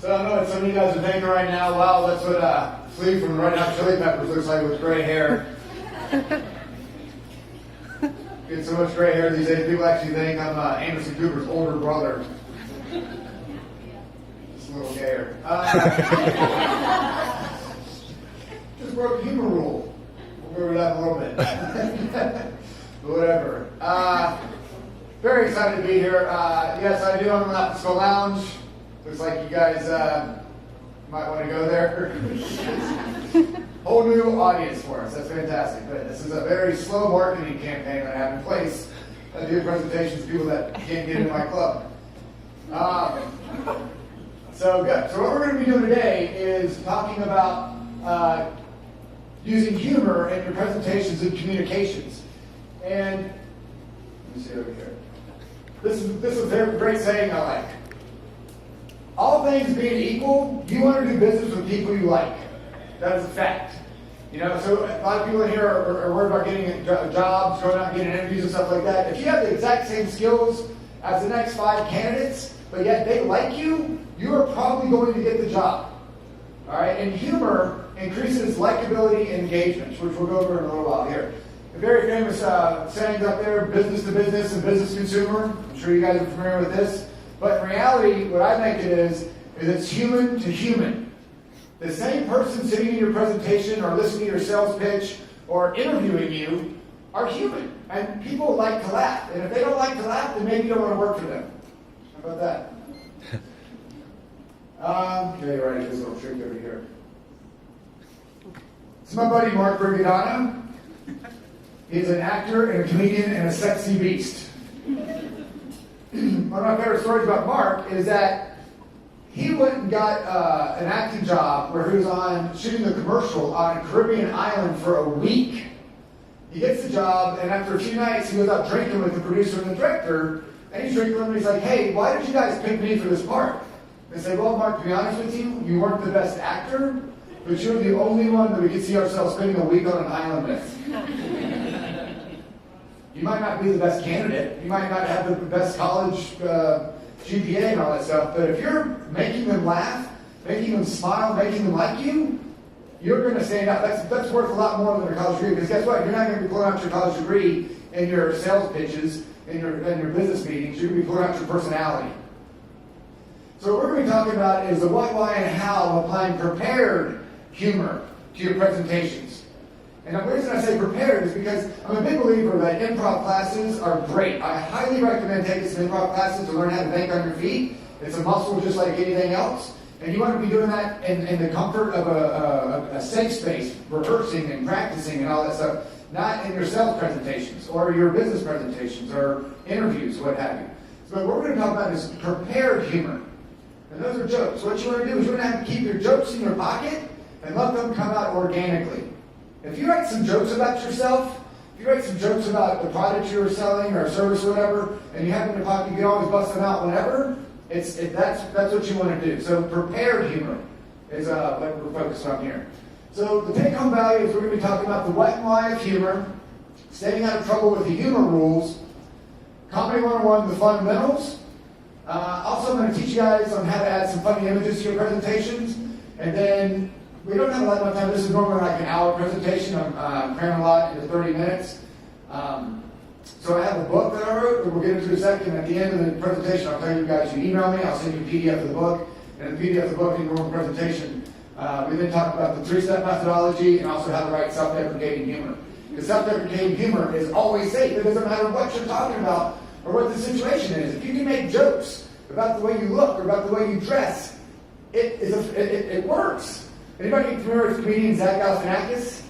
So I know what some of you guys are thinking right now. Wow, that's what Flea from Red Hot Chili Peppers looks like with gray hair. Get so much gray hair these days, people actually think I'm Anderson Cooper's older brother. Just a little gayer. Just broke the humor rule. We'll go over that in a little bit. Whatever. Very excited to be here. Yes, I do own the Lapis Lounge. Looks like you guys might want to go there. Whole new audience for us. That's fantastic. But this is a very slow marketing campaign that I have in place. I do presentations to people that can't get into my club. So good. So what we're going to be doing today is talking about using humor in your presentations and communications. And let me see over here. This is a great saying I like. All things being equal, you want to do business with people you like. That is a fact. You know, so a lot of people in here are worried about getting jobs, going out and getting interviews and stuff like that. If you have the exact same skills as the next 5 candidates, but yet they like you, you are probably going to get the job. All right? And humor increases likability and engagement, which we'll go over in a little while here. A very famous sayings up there, business to business and business consumer. I'm sure you guys are familiar with this. But in reality, what I make it is it's human to human. The same person sitting in your presentation or listening to your sales pitch or interviewing you are human. And people like to laugh. And if they don't like to laugh, then maybe you don't want to work for them. How about that? Okay, right, this little trick over here. It's my buddy Mark Brigadano. He's an actor and a comedian and a sexy beast. One of my favorite stories about Mark is that he went and got an acting job where he was on shooting a commercial on a Caribbean island for a week. He gets the job, and after a few nights, he goes out drinking with the producer and the director, and he's drinking with them, and he's like, hey, why did you guys pick me for this part? They say, well, Mark, to be honest with you, you weren't the best actor, but you're the only one that we could see ourselves spending a week on an island with. You might not be the best candidate. You might not have the best college GPA and all that stuff. But if you're making them laugh, making them smile, making them like you, you're going to stand out. That's worth a lot more than a college degree. Because guess what? You're not going to be pulling out your college degree in your sales pitches, in your business meetings. You're going to be pulling out your personality. So what we're going to be talking about is the what, why, and how of applying prepared humor to your presentations. And the reason I say prepared is because I'm a big believer that improv classes are great. I highly recommend taking some improv classes to learn how to think on your feet. It's a muscle just like anything else. And you want to be doing that in the comfort of a safe space, rehearsing and practicing and all that stuff, not in your sales presentations or your business presentations or interviews, what have you. So what we're going to talk about is prepared humor. And those are jokes. What you want to do is you want to have to keep your jokes in your pocket and let them come out organically. If you write some jokes about yourself, if you write some jokes about the product you're selling or service or whatever, and you have them in your pocket, you can always bust them out whenever, that's what you want to do. So prepared humor is what we're focused on here. So the take-home value is we're going to be talking about the what and why of humor, staying out of trouble with the humor rules, Comedy 101, the fundamentals. Also, I'm going to teach you guys on how to add some funny images to your presentations, and then we don't have a lot of time. This is normally like an hour presentation. I'm cramming a lot into 30 minutes. So I have a book that I wrote that we'll get into in a second. At the end of the presentation, I'll tell you guys, you email me, I'll send you a PDF of the book. And the PDF of the book in your presentation, we then talk about the 3-step methodology and also how to write self-deprecating humor. Because self-deprecating humor is always safe. It doesn't matter what you're talking about or what the situation is. If you can make jokes about the way you look or about the way you dress, it works. Anybody familiar with comedian Zach Galifianakis?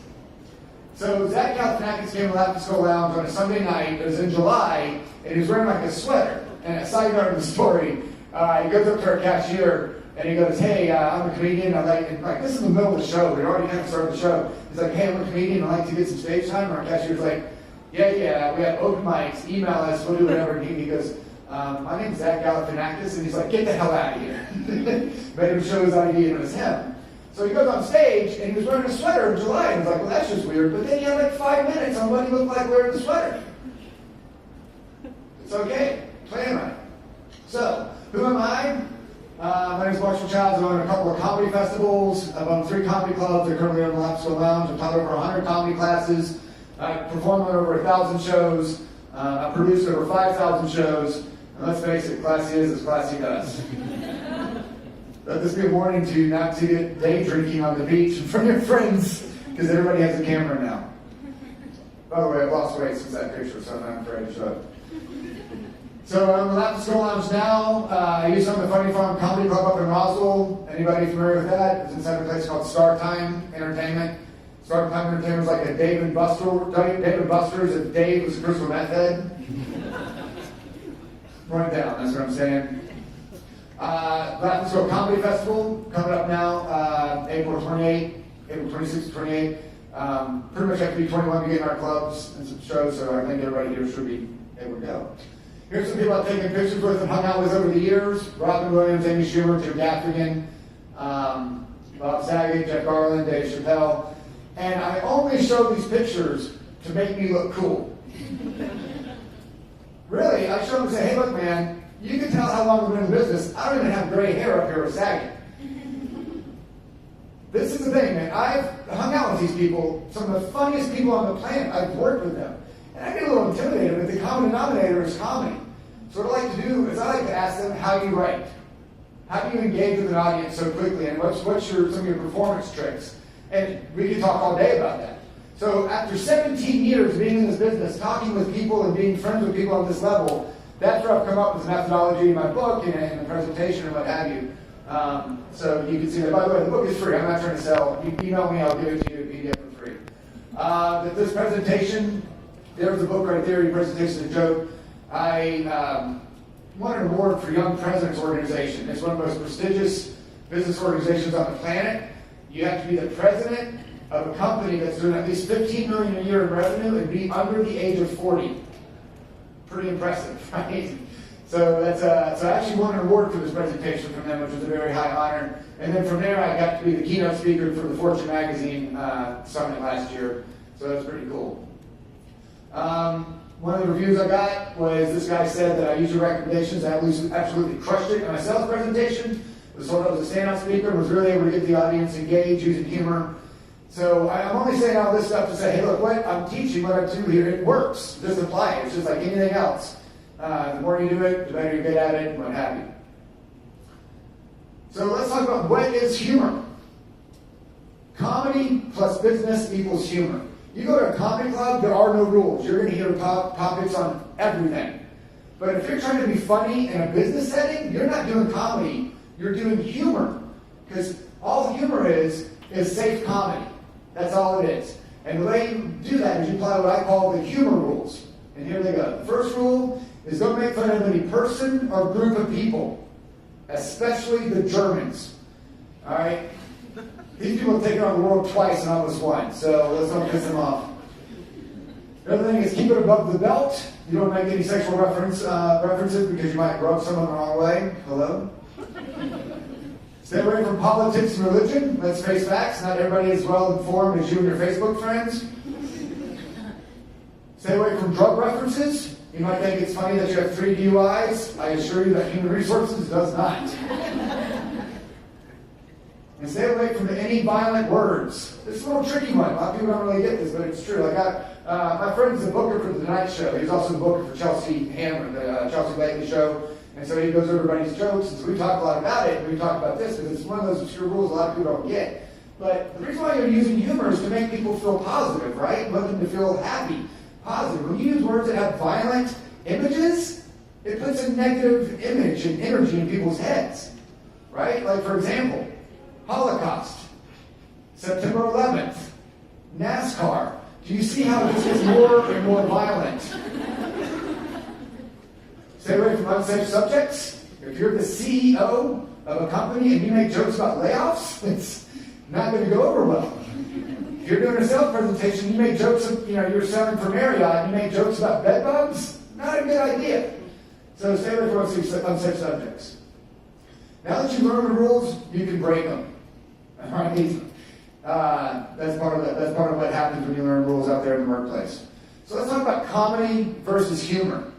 So Zach Galifianakis came to Lapis Lounge on a Sunday night. It was in July, and he was wearing like a sweater. And a side note of the story, he goes up to our cashier, and he goes, hey, I'm a comedian. Like, this is the middle of the show. We already kind of started the show. He's like, hey, I'm a comedian. I'd like to get some stage time. And our cashier's like, yeah, we have open mics. Email us. We'll do whatever. And he goes, my name's Zach Galifianakis. And he's like, get the hell out of here. Made him show his ID, and it was him. So he goes on stage, and he was wearing a sweater in July. And I was like, well, that's just weird. But then he had like 5 minutes on what he looked like wearing the sweater. It's okay. Plan right. So, who am I? My name is Chiles. I've owned a couple of comedy festivals. I've owned 3 comedy clubs. I currently own the Lap School Lounge. I've taught over 100 comedy classes. I've performed on over 1,000 shows. I've produced over 5,000 shows. And let's face it, classy is as classy does. Let this be a warning to you not to get day drinking on the beach in front of your friends, because everybody has a camera now. By the way, I've lost weight since that picture, so I'm not afraid to show it. So I'm in the Lap School Lounge now. I used to own the Funny Farm Comedy Club up in Roswell. Anybody familiar with that? It's inside a place called Star Time Entertainment. Star Time Entertainment is like a Dave & Buster's if Dave was a crystal meth head. Run it down, that's what I'm saying. Lap School Comedy Festival coming up now, April 26th to 28th. Pretty much have to be 21 to get in our clubs and some shows, so I think everybody here should be able to go. Here's some people I've taken pictures with and hung out with over the years. Robin Williams, Amy Schumer, Jim Gaffigan, Bob Saget, Jeff Garland, Dave Chappelle. And I only show these pictures to make me look cool. Really, I show them and say, hey, look, man, you can tell how long I've been in business. I don't even have gray hair up here with Saget. This is the thing, man. I've hung out with these people, some of the funniest people on the planet. I've worked with them. And I get a little intimidated, but the common denominator is comedy. So what I like to do is I like to ask them, how do you write? How do you engage with an audience so quickly? And what's some of your performance tricks? And we can talk all day about that. So after 17 years being in this business, talking with people and being friends with people on this level, that's where I've come up with the methodology in my book and the presentation and what have you. So you can see that. By the way, the book is free. I'm not trying to sell. You email me, I'll give it to you in PDF for free. This presentation, there's the book right there. Your presentation is a joke. I won an award for Young Presidents Organization. It's one of the most prestigious business organizations on the planet. You have to be the president of a company that's doing at least $15 million a year in revenue and be under the age of 40. Pretty impressive, right? So I actually won an award for this presentation from them, which was a very high honor. And then from there, I got to be the keynote speaker for the Fortune magazine summit last year. So that's pretty cool. One of the reviews I got was this guy said that I used your recommendations. I absolutely crushed it in my sales presentation. Was told I was a standout speaker, was really able to get the audience engaged using humor. So I'm only saying all this stuff to say, hey, look, what I'm teaching, what I do here, it works. Just apply it. It's just like anything else. The more you do it, the better you get at it, and what have you. So let's talk about what is humor. Comedy plus business equals humor. You go to a comedy club, there are no rules. You're going to hear topics on everything. But if you're trying to be funny in a business setting, you're not doing comedy. You're doing humor. Because all humor is safe comedy. That's all it is. And the way you do that is you apply what I call the humor rules. And here they go. The first rule is don't make fun of any person or group of people, especially the Germans. All right? These people have taken on the world twice and almost won, so let's not piss them off. The other thing is keep it above the belt. You don't make any sexual references because you might rub someone the wrong way. Hello? Stay away from politics and religion. Let's face facts. Not everybody is well informed as you and your Facebook friends. Stay away from drug references. You might think it's funny that you have 3 DUIs. I assure you that human resources does not. And stay away from any violent words. This is a little tricky one. A lot of people don't really get this, but it's true. My friend's the booker for The Tonight Show. He's also the booker for Chelsea Handler, the Chelsea Lately Show. And so he goes over everybody's jokes. And so we talk a lot about it. And we talk about this because it's one of those obscure rules a lot of people don't get. But the reason why you're using humor is to make people feel positive, right? You want them to feel happy, positive. When you use words that have violent images, it puts a negative image and energy in people's heads, right? Like, for example, Holocaust, September 11th, NASCAR. Do you see how this gets more and more violent? Stay away from unsafe subjects. If you're the CEO of a company and you make jokes about layoffs, it's not going to go over well. If you're doing a sales presentation, you make jokes of, you're selling for Marriott, and you make jokes about bed bugs, not a good idea. So stay away from unsafe subjects. Now that you learn the rules, you can break them. All right? That's part of what happens when you learn rules out there in the workplace. So let's talk about comedy versus humor.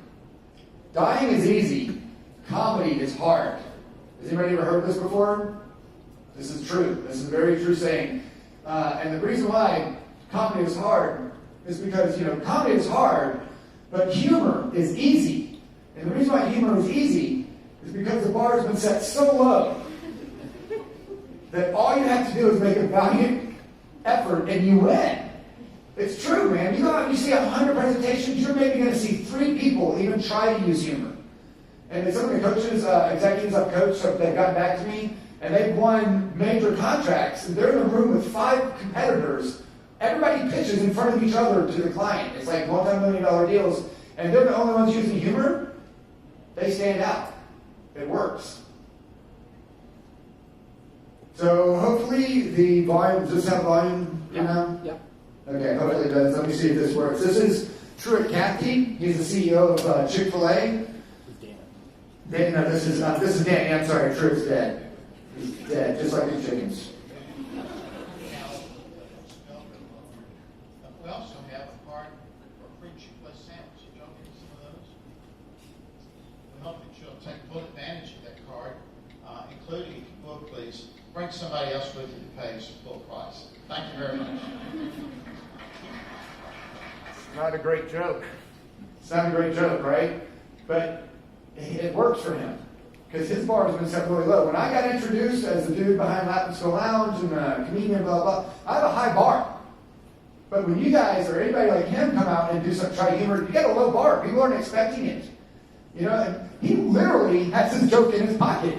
Dying is easy. Comedy is hard. Has anybody ever heard this before? This is true. This is a very true saying. And the reason why comedy is hard is because, comedy is hard, but humor is easy. And the reason why humor is easy is because the bar has been set so low that all you have to do is make a valiant effort and you win. It's true, man. You go out and you see 100 presentations, you're maybe going to see 3 people even try to use humor. And some of the coaches, executives I've coached, they've gotten back to me, and they've won major contracts, and they're in a room with 5 competitors. Everybody pitches in front of each other to the client. It's like multi-million-dollar deals, and they're the only ones using humor. They stand out. It works. So hopefully the volume, does this have volume? Yeah. Okay, hopefully it does. Let me see if this works. This is Truett Cathy. He's the CEO of Chick-fil-A. No, this is Danny. I'm sorry, Truett's dead. He's dead, just like the chickens. We also have a card for free Chick-fil-A sandwich. Did y'all get some of those? We hope that you'll take full advantage of that card, including, if you will, please, bring somebody else with you to pay full price. Thank you very much. Not a great joke. It's not a great joke, right? But it works for him because his bar has been set really low. When I got introduced as the dude behind Lap and Skull Lounge and the comedian, blah, blah, I have a high bar. But when you guys or anybody like him come out and do some try humor, you get a low bar. People aren't expecting it. And he literally has his joke in his pocket.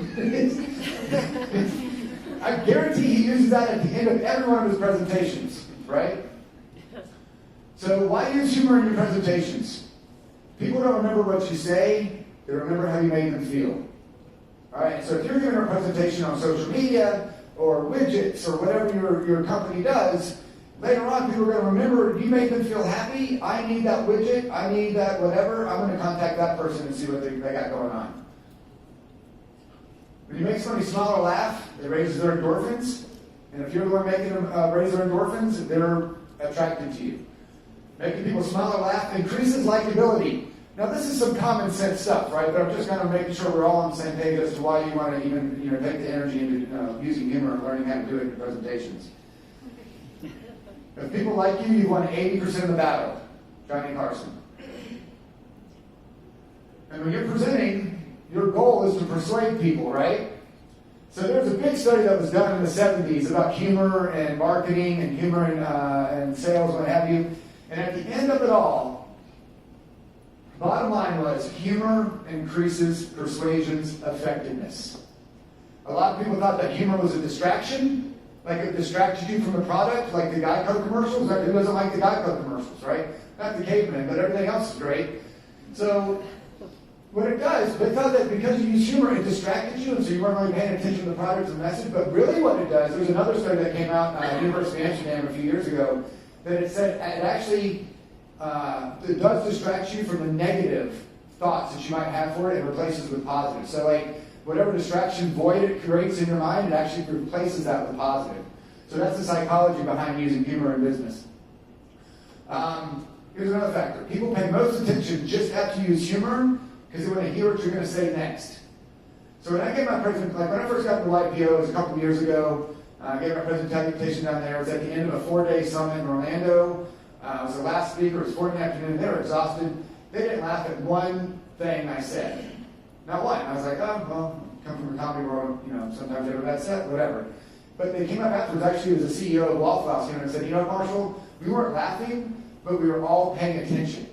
I guarantee he uses that at the end of every one of his presentations, right? So why use humor in your presentations? People don't remember what you say, they remember how you made them feel. All right, so if you're giving a presentation on social media or widgets or whatever your company does, later on people are going to remember you made them feel happy, I need that widget, I need that whatever, I'm going to contact that person and see what they got going on. When you make somebody smile or laugh, it raises their endorphins. And if you're the one making them raise their endorphins, they're attracted to you. Making people smile or laugh increases likability. Now, this is some common sense stuff, right? But I'm just kind of making sure we're all on the same page as to why you want to even take the energy into using humor and learning how to do it in presentations. If people like you, you've won 80% of the battle. Johnny Carson. And when you're presenting, your goal is to persuade people, right? So there's a big study that was done in the 70s about humor and marketing and humor and sales and what have you. And at the end of it all, bottom line was humor increases persuasion's effectiveness. A lot of people thought that humor was a distraction, like it distracted you from the product, like the Geico commercials. Who doesn't like the Geico commercials, right? Not the caveman, but everything else is great. So what it does, they thought that because you use humor, it distracted you, and so you weren't really paying attention to the product and message. But really what it does, there's another study that came out at University of Amsterdam a few years ago, that it said it actually it does distract you from the negative thoughts that you might have for it and replaces with positive. So like whatever distraction void it creates in your mind, it actually replaces that with positive. So that's the psychology behind using humor in business. Here's another factor. People pay most attention just after you use humor because they want to hear what you're going to say next. So when I gave my presentation, like when I first got to the YPO, it was a couple of years ago, I gave my presentation down there. It was at the end of a 4-day summit in Orlando. I was the last speaker. It was 4 in the afternoon. They were exhausted. They didn't laugh at one thing I said. Not one. I was like, oh, well, come from the comedy world. Sometimes you have a bad set, whatever. But they came up afterwards. Actually, it was the CEO of Waffle House and said, Marshall, we weren't laughing, but we were all paying attention.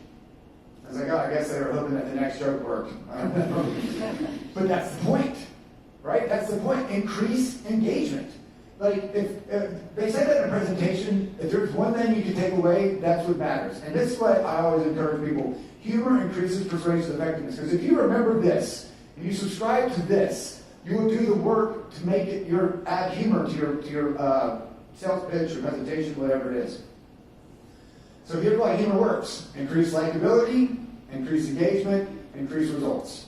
I was like, oh, I guess they were hoping that the next joke worked. I don't know. But that's the point, right? That's the point. Increase engagement. Like, if they say that in a presentation, if there's one thing you can take away, that's what matters. And this is what I always encourage people. Humor increases persuasive effectiveness. Because if you remember this, and you subscribe to this, you will do the work to make it add humor to your sales pitch or presentation, whatever it is. So here's why humor works. Increase likability, increase engagement, increase results.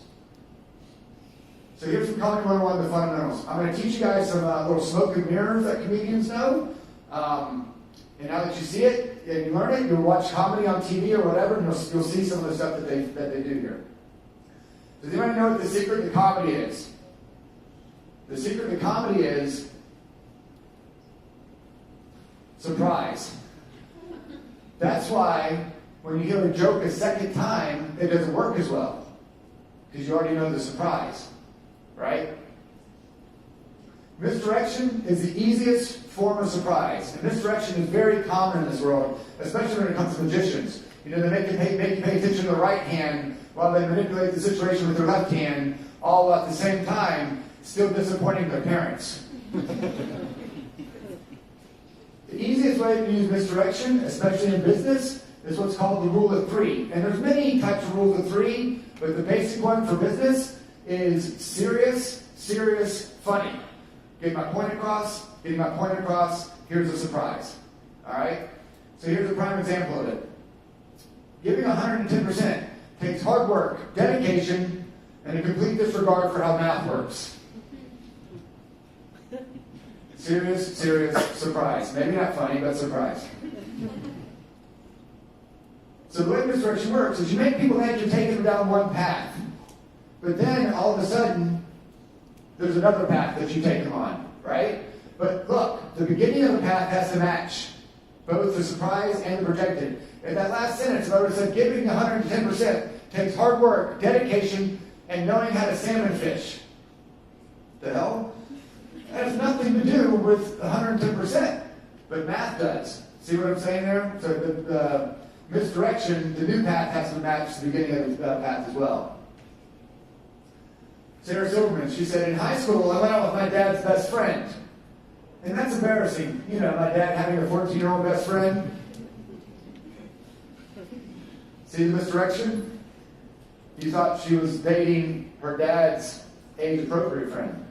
So here's some Comedy 101, the fundamentals. I'm going to teach you guys some little smoke and mirrors that comedians know. And now that you see it and you learn it, you'll watch comedy on TV or whatever, and you'll see some of the stuff that they do here. Does anybody know what the secret to comedy is? The secret to comedy is surprise. That's why when you hear a joke a second time, it doesn't work as well. Because you already know the surprise, right? Misdirection is the easiest form of surprise. And misdirection is very common in this world, especially when it comes to magicians. They make you pay attention to the right hand while they manipulate the situation with their left hand, all at the same time, still disappointing their parents. The easiest way to use misdirection, especially in business, is what's called the rule of three. And there's many types of rules of three, but the basic one for business is serious, serious, funny. Getting my point across, here's a surprise. All right? So here's a prime example of it. Giving 110% takes hard work, dedication, and a complete disregard for how math works. Serious, serious, surprise. Maybe not funny, but surprise. So the way misdirection works is you make people think you're taking them down one path. But then, all of a sudden, there's another path that you take them on, right? But look, the beginning of the path has to match both the surprise and the projected. In that last sentence, I would have said, giving 110% takes hard work, dedication, and knowing how to salmon fish. The hell? That has nothing to do with 110%, but math does. See what I'm saying there? So the misdirection, the new path has to match the beginning of the path as well. Sarah Silverman, she said, in high school, I went out with my dad's best friend. And that's embarrassing. You know, my dad having a 14-year-old best friend. See the misdirection? You thought she was dating her dad's age-appropriate friend.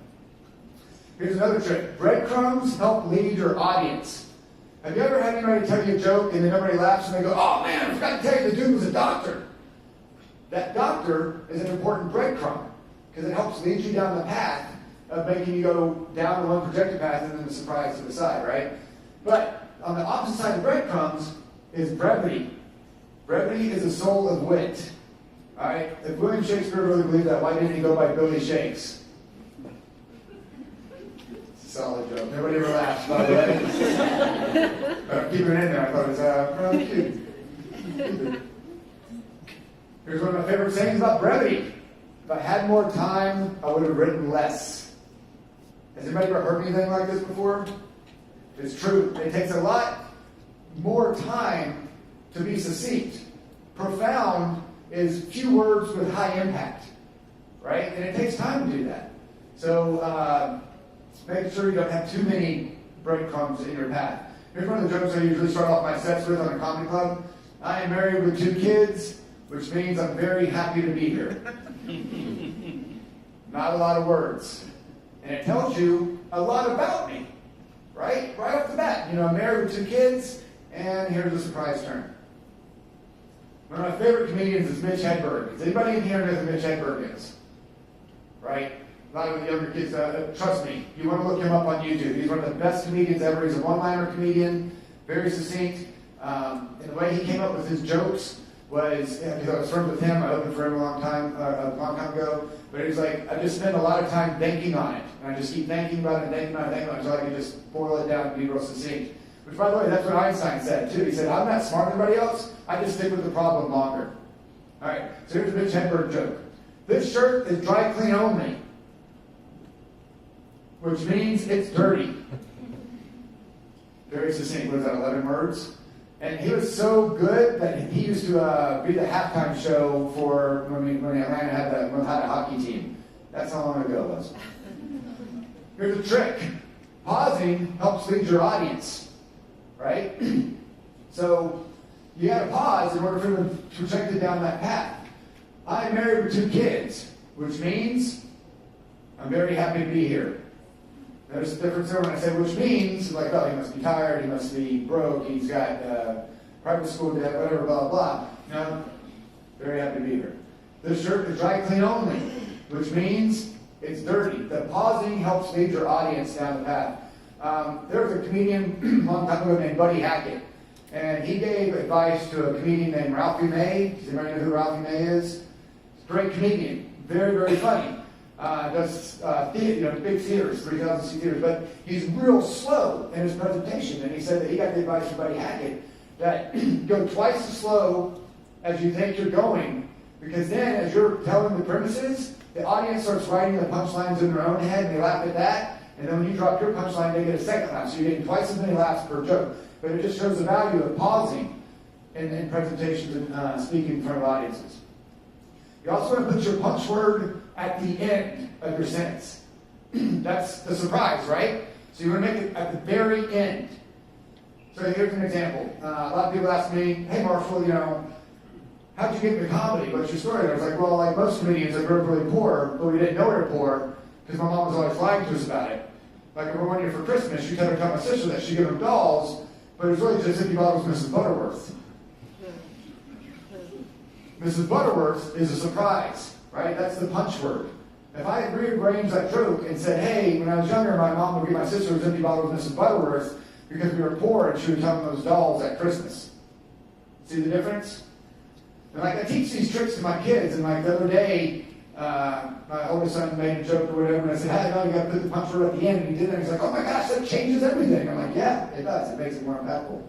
Here's another trick. Breadcrumbs help lead your audience. Have you ever had anybody tell you a joke and then everybody laughs and they go, oh man, I forgot to tell you the dude was a doctor. That doctor is an important breadcrumb because it helps lead you down the path of making you go down the one projected path and then the surprise to the side, right? But on the opposite side of breadcrumbs is brevity. Brevity is the soul of wit. All right? If William Shakespeare really believed that, why didn't he go by Billy Shakes? It's a solid joke. Nobody ever laughs, by the way. Keep it in there. I thought it was really cute. Here's one of my favorite sayings about brevity. If I had more time, I would have written less. Has anybody ever heard anything like this before? It's true. It takes a lot more time to be succinct. Profound is few words with high impact, right? And it takes time to do that. So make sure you don't have too many breadcrumbs in your path. Here's one of the jokes I usually start off my sets with on a comedy club. I am married with 2 kids, which means I'm very happy to be here. Not a lot of words. And it tells you a lot about me, right? Right off the bat. You know, I'm married with 2 kids, and here's a surprise turn. One of my favorite comedians is Mitch Hedberg. Does anybody in here know who Mitch Hedberg is? Right? A lot of the younger kids, trust me, you want to look him up on YouTube. He's one of the best comedians ever. He's a one-liner comedian, very succinct. And the way he came up with his jokes was, because I was friends with him, I opened for him a long time ago, but he was like, I just spend a lot of time thinking on it. And I just keep thinking about it until I can just boil it down and be real succinct. Which, by the way, that's what Einstein said, too. He said, I'm not smart as everybody else. I just stick with the problem longer. All right, so here's a Mitch Hedberg joke. This shirt is dry clean only, which means it's dirty. Very succinct. What is that, 11 words? And he was so good that he used to be the halftime show for when Atlanta had a hockey team. That's how long ago it was. Here's a trick. Pausing helps lead your audience, right? So you got to pause in order for them to project it down that path. I'm married with 2 kids, which means I'm very happy to be here. There's a difference there when I say which means, like, oh, he must be tired, he must be broke, he's got private school debt, whatever, blah, blah. No, very happy to be here. This shirt is dry clean only, which means it's dirty. The pausing helps lead your audience down the path. There was a comedian a long time ago named Buddy Hackett, and he gave advice to a comedian named Ralphie May. Does anybody know who Ralphie May is? He's a great comedian, very, very funny. does big theaters, 3,000 seat theaters, but he's real slow in his presentation. And he said that he got the advice from Buddy Hackett that go twice as slow as you think you're going, because then as you're telling the premises, the audience starts writing the punchlines in their own head and they laugh at that. And then when you drop your punchline, they get a second laugh. So you're getting twice as many laughs per joke. But it just shows the value of pausing in presentations and speaking in front of audiences. You also want to put your punch word at the end of your sentence. That's the surprise, right? So you want to make it at the very end. So here's an example. A lot of people ask me, hey Marshall, how'd you get into comedy? What's your story? And I was like, well, like most comedians, I grew up really poor, but we didn't know we were poor because my mom was always lying to us about it. Like, I remember one year for Christmas, she tried to tell my sister that she'd give them dolls, but it was really just 50 bottles of Mrs. Butterworth. Mrs. Butterworth is a surprise, right? That's the punch word. If I had rearranged that joke and said, hey, when I was younger, my mom would give my sister 50 bottles of Mrs. Butterworth because we were poor and she would tell them those dolls at Christmas. See the difference? And like, I teach these tricks to my kids, and like the other day, my oldest son made a joke or whatever, and I said, hey, no, you got to put the punch word at the end, and he did it, and he's like, oh my gosh, that changes everything. I'm like, yeah, it does. It makes it more impactful.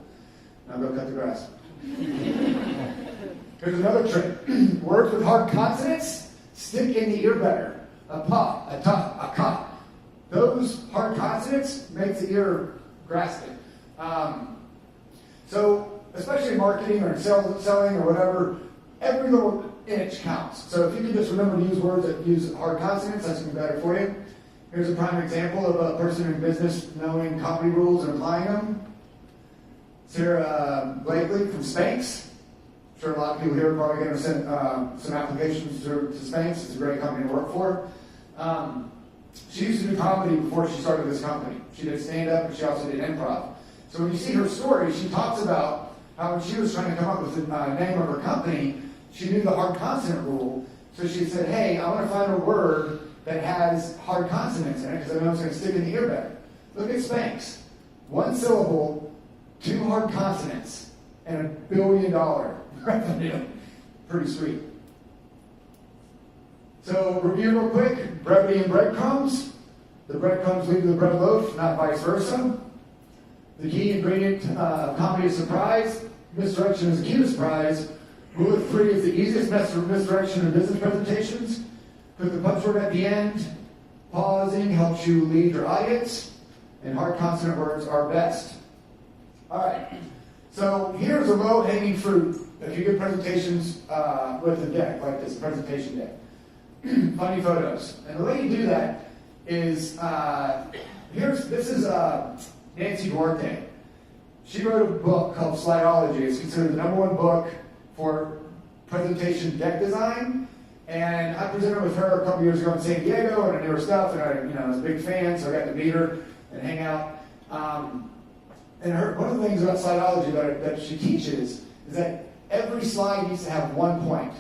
Now go cut the grass. Here's another trick. Words with hard consonants stick in the ear better. A pa, a ta, a ka. Those hard consonants make the ear grasp it. So, especially in marketing or selling or whatever, every little inch counts. So if you can just remember to use words that use hard consonants, that's going to be better for you. Here's a prime example of a person in business knowing company rules and applying them. Sarah Blakely from Spanx. I'm sure a lot of people here are probably going to send some applications to Spanx. It's a great company to work for. She used to do comedy before she started this company. She did stand-up, and she also did improv. So when you see her story, she talks about how when she was trying to come up with the name of her company, she knew the hard consonant rule. So she said, hey, I want to find a word that has hard consonants in it because I know it's going to stick in the ear better. Look at Spanx. One syllable, 2 hard consonants, and $1 billion revenue. Pretty sweet. So review real quick. Brevity and breadcrumbs. The breadcrumbs lead to the bread loaf, not vice versa. The key ingredient of comedy is surprise. Misdirection is the key to surprise. Rule of 3 is the easiest method of misdirection in business presentations. Put the punch word at the end. Pausing helps you lead your audience. And hard consonant words are best. All right. So here's a low-hanging fruit if you give presentations with a deck like this, a presentation deck. Funny photos. And the way you do that is, this is Nancy Duarte. She wrote a book called Slideology. It's considered the #1 book for presentation deck design. And I presented with her a couple years ago in San Diego, and I knew her stuff, and I was a big fan, so I got to meet her and hang out. And one of the things about Slideology that she teaches is that every slide needs to have 1 point.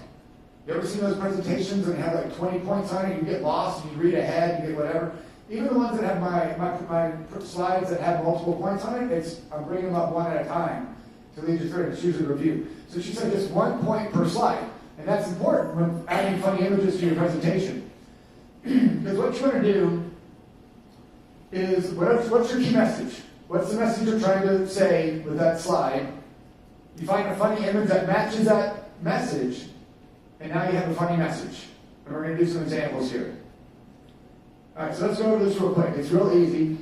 You ever seen those presentations and have like 20 points on it? You get lost and you read ahead, you get whatever. Even the ones that have my slides that have multiple points on it, I'm bringing them up one at a time to lead you through it. It's usually a review. So she said just 1 point per slide. And that's important when adding funny images to your presentation. Because what you want to do is, what's your key message? What's the message you're trying to say with that slide? You find a funny image that matches that message, and now you have a funny message. And we're going to do some examples here. All right, so let's go over this real quick. It's real easy.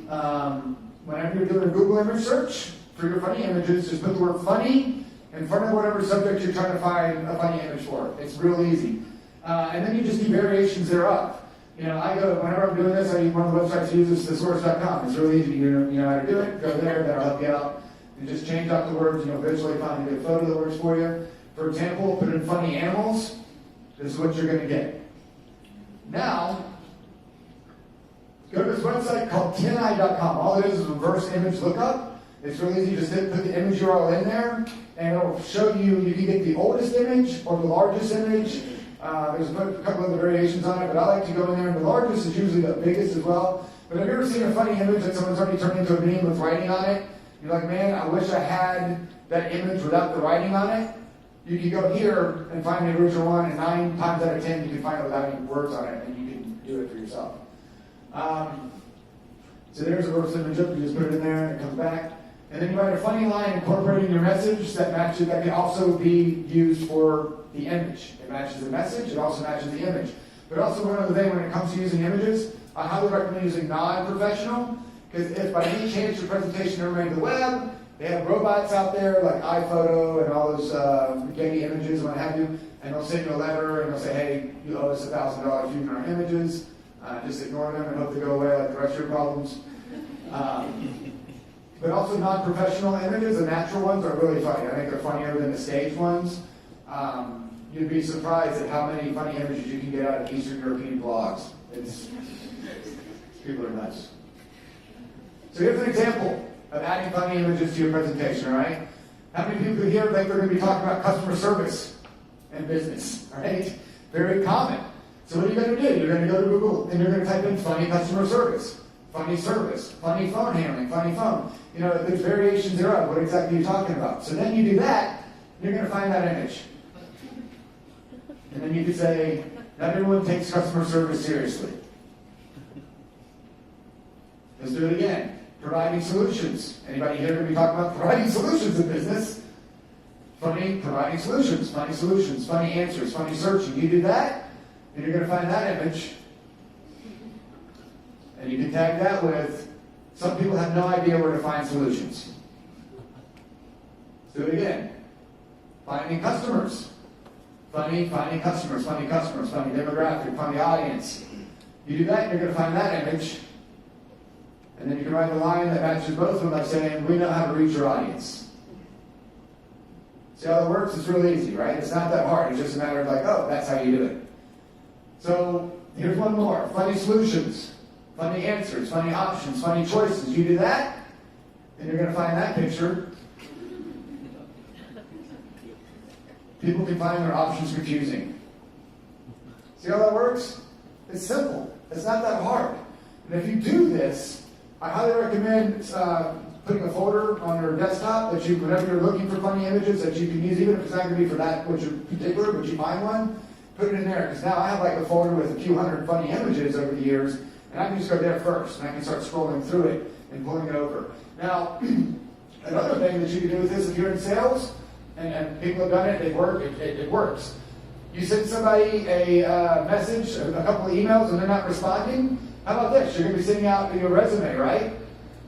Whenever you're doing a Google image search for your funny images, just put the word funny in front of whatever subject you're trying to find a funny image for. It's real easy. And then you just do variations thereof. Whenever I'm doing this, I use one of the websites I use is thesource.com. It's really easy. You know how to do it. Go there. That'll help you out. And just change out the words. Visually find a good photo that works for you. For example, put in funny animals. This is what you're going to get. Now, go to this website called 10i.com. All it is reverse image lookup. It's really easy. Just put the image URL in there, and it'll show you can get the oldest image or the largest image. There's a couple other variations on it, but I like to go in there, and the largest is usually the biggest as well. But have you ever seen a funny image that someone's already turned into a meme with writing on it? You're like, man, I wish I had that image without the writing on it. You can go here and find the original one, and 9 times out of 10 you can find it without any words on it, and you can do it for yourself. So there's a reverse image up, you just put it in there and it comes back. And then you write a funny line incorporating your message that matches, that can also be used for the image. It matches the message, it also matches the image. But also one other thing, when it comes to using images, I highly recommend using non-professional, because if by any chance your presentation ever made the web, they have robots out there like iPhoto and all those Getty images and what have you, and they'll send you a letter and they'll say, hey, you owe us $1,000 using our images. Just ignore them and hope they go away like the rest of your problems. But also non-professional images, the natural ones are really funny. I think they're funnier than the staged ones. You'd be surprised at how many funny images you can get out of Eastern European blogs. People are nuts. So here's an example of adding funny images to your presentation, all right? How many people here think they're going to be talking about customer service and business, all right? Very common. So what are you going to do? You're going to go to Google and you're going to type in funny customer service, funny phone handling, funny phone. You know, there's variations thereof. What exactly are you talking about? So then you do that, you're going to find that image. And then you can say, not everyone takes customer service seriously. Let's do it again. Providing solutions. Anybody here going to be talking about providing solutions in business? Funny providing solutions, funny answers, funny searching. You do that, and you're going to find that image. And you can tag that with, some people have no idea where to find solutions. Let's do it again. Finding customers. Funny customers, funny demographic, funny audience. You do that, you're going to find that image. And then you can write a line that matches both of them by saying, we know how to reach your audience. See how that works? It's really easy, right? It's not that hard. It's just a matter of like, oh, that's how you do it. So here's one more. Funny solutions, funny answers, funny options, funny choices. You do that, and you're going to find that picture. People can find their options confusing. See how that works? It's simple. It's not that hard. And if you do this, I highly recommend putting a folder on your desktop that you, whenever you're looking for funny images that you can use, even if it's not going to be for that which in particular, but you find one, put it in there. Because now I have like a folder with a few hundred funny images over the years, and I can just go there first, and I can start scrolling through it and pulling it over. Now, another thing that you can do with this, if you're in sales, and people have done it, it works. You send somebody a message, a couple of emails, and they're not responding. How about this? You're going to be sending out your resume, right?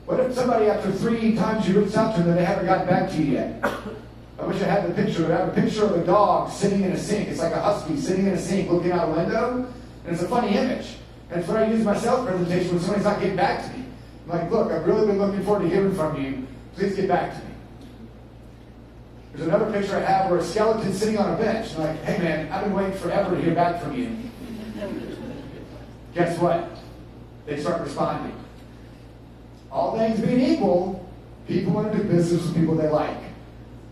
What if somebody, after 3 times you reached out to them, and they haven't gotten back to you yet? I wish I had the picture. I have a picture of a dog sitting in a sink. It's like a husky sitting in a sink looking out a window, and it's a funny image. And it's what I use in my sales presentation when somebody's not getting back to me. I'm like, look, I've really been looking forward to hearing from you. Please get back to me. There's another picture I have where a skeleton's sitting on a bench. I'm like, hey man, I've been waiting forever to hear back from you. Guess what? They start responding. All things being equal, people want to do business with people they like.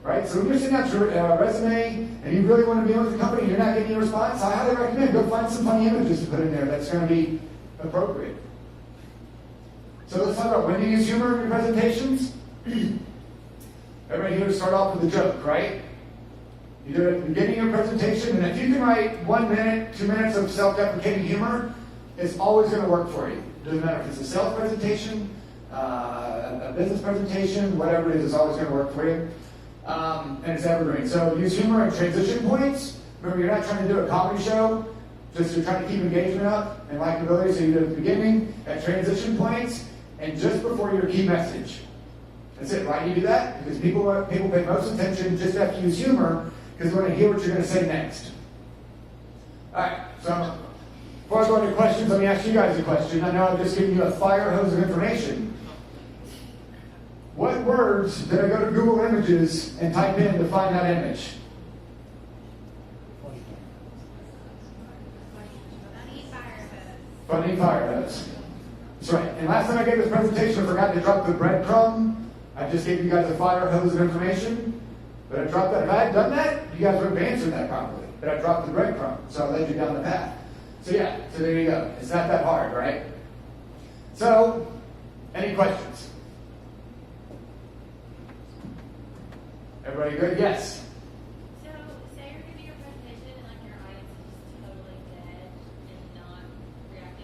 Right? So if you're sending out your resume and you really want to be with the company and you're not getting a response, I highly recommend go find some funny images to put in there that's going to be appropriate. So let's talk about when to use humor in your presentations. Everybody here to start off with a joke, right? You do it at the beginning of your presentation, and if you can write 1 minute, 2 minutes of self-deprecating humor, it's always going to work for you. It doesn't matter if it's a sales presentation, a business presentation, whatever it is, it's always going to work for you. And it's evergreen. So use humor at transition points. Remember, you're not trying to do a comedy show, just you're trying to keep engagement up and likability, so you do it at the beginning, at transition points, and just before your key message. That's it. Why do you do that? Because people pay most attention just after you use humor, because they want to hear what you're going to say next. All right, so before I go into questions, let me ask you guys a question. I know I've just given you a fire hose of information. What words did I go to Google Images and type in to find that image? Funny fire hose. That's right. And last time I gave this presentation, I forgot to drop the breadcrumb. I just gave you guys a fire hose of information, but I dropped that. If I had done that, you guys would have answered that properly. But I dropped the breadcrumb, so I led you down the path. So yeah, so there you go. It's not that hard, right? So, any questions? Everybody good? Yes? So, say you're giving your presentation and like your audience is just totally dead and not reacting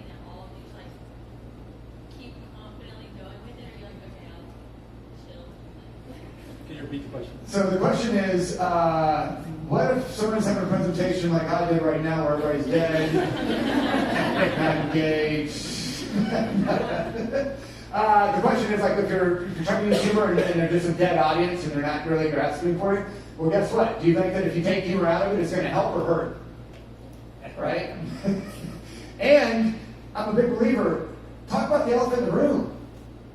repeat the question. So the question is, what if someone's having a presentation like I did right now, where everybody's dead, not engaged? The question is, like, if you're trying to use humor and they're just a dead audience and they're not really grasping for it, well, guess what? Do you think that if you take humor out of it, it's going to help or hurt? Right? And I'm a big believer, talk about the elephant in the room.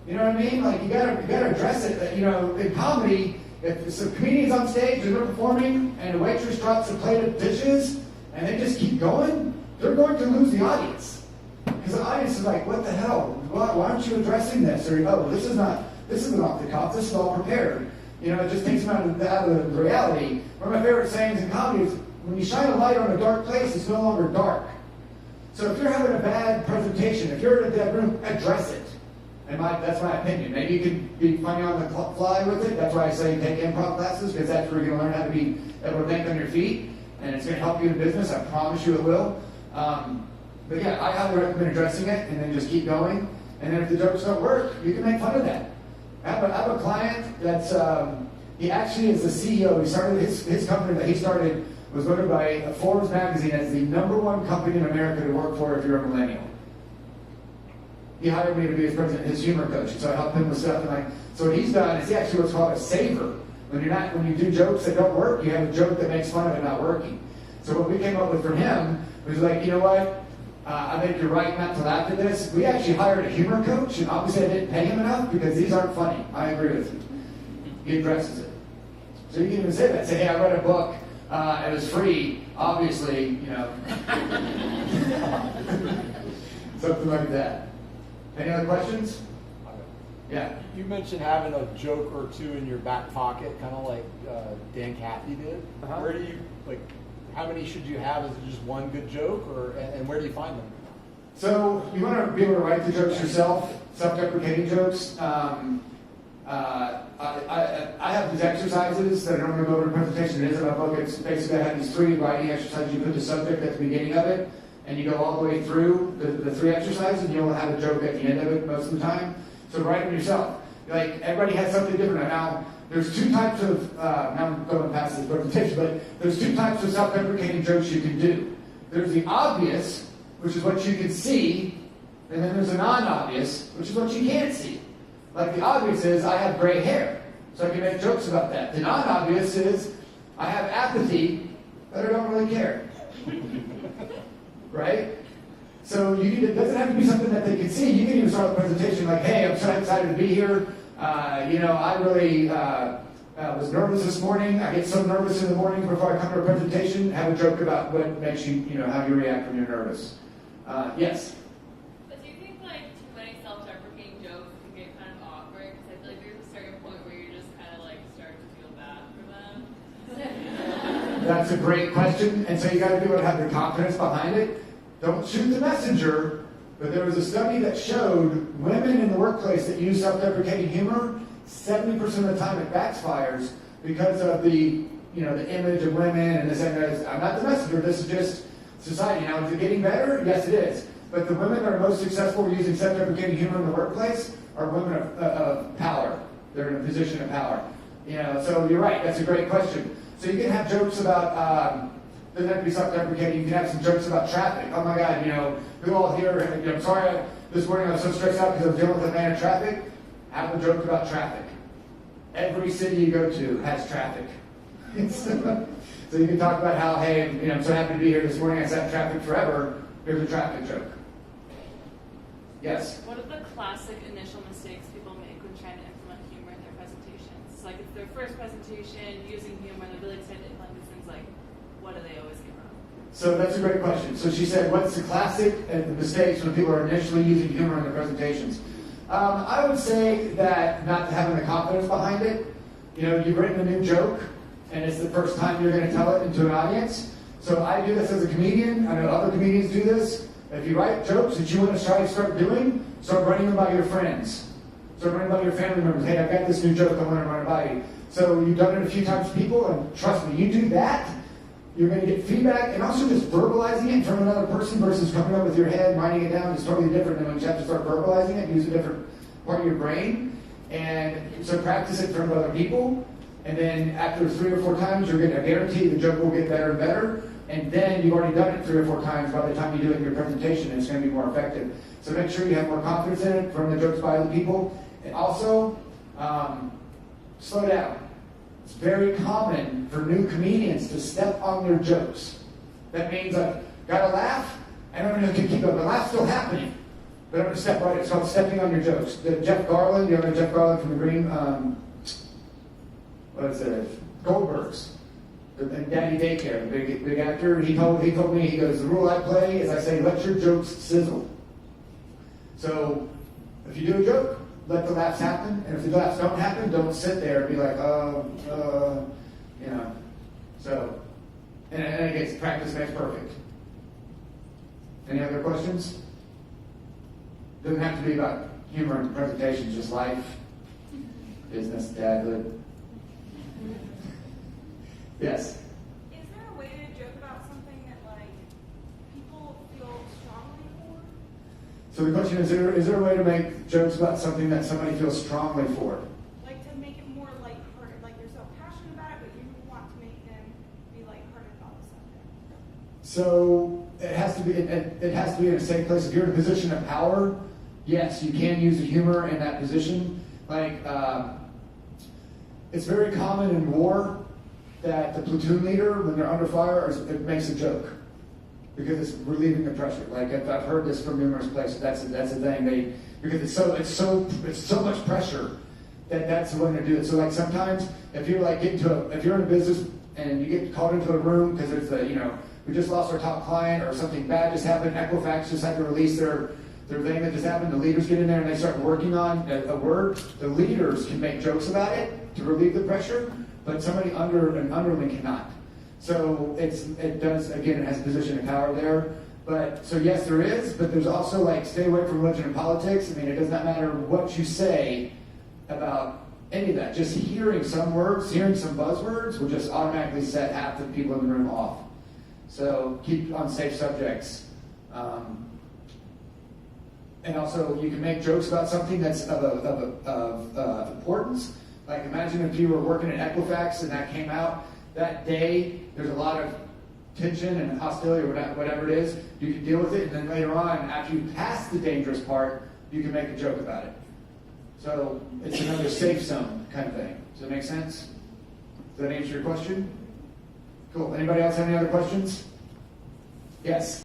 You know what I mean? Like, you gotta address it. That, you know, in comedy, if some comedian's on stage and they're performing and a waitress drops a plate of dishes and they just keep going, they're going to lose the audience. Because the audience is like, what the hell? Why aren't you addressing this? Or, oh, this isn't off the cuff, this is all prepared. You know, it just takes them out of the reality. One of my favorite sayings in comedy is, when you shine a light on a dark place, it's no longer dark. So if you're having a bad presentation, if you're in a dead room, address it. And that's my opinion. Maybe you can be funny on the fly with it. That's why I say take improv classes, because that's where you're going to learn how to be able to think on your feet, and it's going to help you in business. I promise you it will. But yeah, I highly recommend addressing it, and then just keep going. And then if the jokes don't work, you can make fun of that. I have a client that's he actually is the CEO. He started his company that he started was voted by Forbes magazine as the #1 company in America to work for if you're a millennial. He hired me to be his president, his humor coach, and so I helped him with stuff. And so what he's done is he actually what's called a saver. When you do jokes that don't work, you have a joke that makes fun of it not working. So what we came up with from him was like, you know what? I think you're right not to laugh at this. We actually hired a humor coach, and obviously I didn't pay him enough because these aren't funny. I agree with you. He addresses it. So you can even say that. Say, hey, I read a book. It was free. Obviously, you know. Something like that. Any other questions? Yeah. You mentioned having a joke or two in your back pocket, kind of like Dan Cathy did. Uh-huh. Where do you, like, how many should you have? Is it just one good joke, and where do you find them? So you want to be able to write the jokes yourself, self-deprecating jokes. I have these exercises that I don't want to go over in a presentation. It is in my book. It's basically I have these 3 writing exercises. You put the subject at the beginning of it, and you go all the way through the 3 exercises, and you'll have a joke at the end of it most of the time. So write them yourself. Like, everybody has something different. Now, there's 2 types of, now I'm going past this presentation, but there's 2 types of self-deprecating jokes you can do. There's the obvious, which is what you can see, and then there's a non-obvious, which is what you can't see. Like, the obvious is, I have gray hair, so I can make jokes about that. The non-obvious is, I have apathy, but I don't really care. Right? So it doesn't have to be something that they can see. You can even start the presentation like, hey, I'm so excited to be here. I really was nervous this morning. I get so nervous in the morning before I come to a presentation. Have a joke about what makes you, how you react when you're nervous. Yes? But do you think, like, too many self-deprecating jokes can get kind of awkward? Because I feel like there's a certain point where you just kind of, like, start to feel bad for them. That's a great question. And so you got to be able to have the confidence behind it. Don't shoot the messenger, but there was a study that showed women in the workplace that use self-deprecating humor, 70% of the time it backfires because of the image of women and this and that. I'm not the messenger, this is just society. Now, is it getting better? Yes, it is. But the women that are most successful using self-deprecating humor in the workplace are women of power. They're in a position of power. So you're right, that's a great question. So you can have jokes about, doesn't have to be self-deprecating. You can have some jokes about traffic. Oh my God, who all here, I'm sorry, this morning I was so stressed out because I was dealing with a man in traffic. Have a joke about traffic. Every city you go to has traffic. So you can talk about how, hey, I'm so happy to be here this morning. I sat in traffic forever. Here's a traffic joke. Yes? What are the classic initial mistakes people make when trying to implement humor in their presentations? Like, if their first presentation using humor, they're really excited to implement these things, like, what do they always get wrong? So that's a great question. So she said, what's the classic mistakes when people are initially using humor in their presentations? I would say that not having the confidence behind it. You've written a new joke, and it's the first time you're going to tell it into an audience. So I do this as a comedian. I know other comedians do this. If you write jokes that you want to try to start doing, start running them by your friends. Start running them by your family members. Hey, I've got this new joke I want to run it by you. So you've done it a few times to people, and trust me, you do that, you're going to get feedback, and also just verbalizing it in front of another person versus coming up with your head, writing it down is totally different than when you have to start verbalizing it, use a different part of your brain. And so practice it in front of other people. And then after 3 or 4 times, you're getting a guarantee the joke will get better and better. And then you've already done it 3 or 4 times by the time you do it in your presentation, and it's going to be more effective. So make sure you have more confidence in it from the jokes by other people. And also, slow down. It's very common for new comedians to step on their jokes. That means I've got to laugh, and I'm going to keep up. The laugh's still happening, but I'm going to step right. It's called stepping on your jokes. Jeff Garland, you know Jeff Garland from the Green, what is it? Goldbergs. And Daddy Daycare, the big actor, he told me, he goes, the rule I play is I say, let your jokes sizzle. So if you do a joke, let the laughs happen, and if the laughs don't happen, don't sit there and be like, you know. So, and again, practice makes perfect. Any other questions? Doesn't have to be about humor and presentations, just life, business, dadhood. Yes? Is there a way to joke about something that, like, people feel strongly for? So the question is there a way to make jokes about something that somebody feels strongly for? Like, to make it more lighthearted. Like, you're so passionate about it, but you want to make them be lighthearted about the subject. So it has to be in a safe place. If you're in a position of power, yes, you can use the humor in that position. Like, it's very common in war that the platoon leader, when they're under fire, it makes a joke because it's relieving the pressure. Like I've heard this from numerous places. That's a thing. Because it's so much pressure that's when they do it. So like sometimes if you're like if you're in a business and you get called into a room because it's we just lost our top client or something bad just happened. Equifax just had to release their thing that just happened. The leaders get in there and they start working on a word. The leaders can make jokes about it to relieve the pressure. But somebody an underling cannot. So it has a position of power there. But so yes, there is, but there's also like stay away from religion and politics. I mean, it does not matter what you say about any of that. Just hearing some words, hearing some buzzwords will just automatically set half the people in the room off. So keep on safe subjects. And also, you can make jokes about something that's of importance. Like imagine if you were working at Equifax and that came out that day, there's a lot of tension and hostility or whatever it is, you can deal with it, and then later on, after you pass the dangerous part, you can make a joke about it. So it's another safe zone kind of thing. Does that make sense? Does that answer your question? Cool. Anybody else have any other questions? Yes.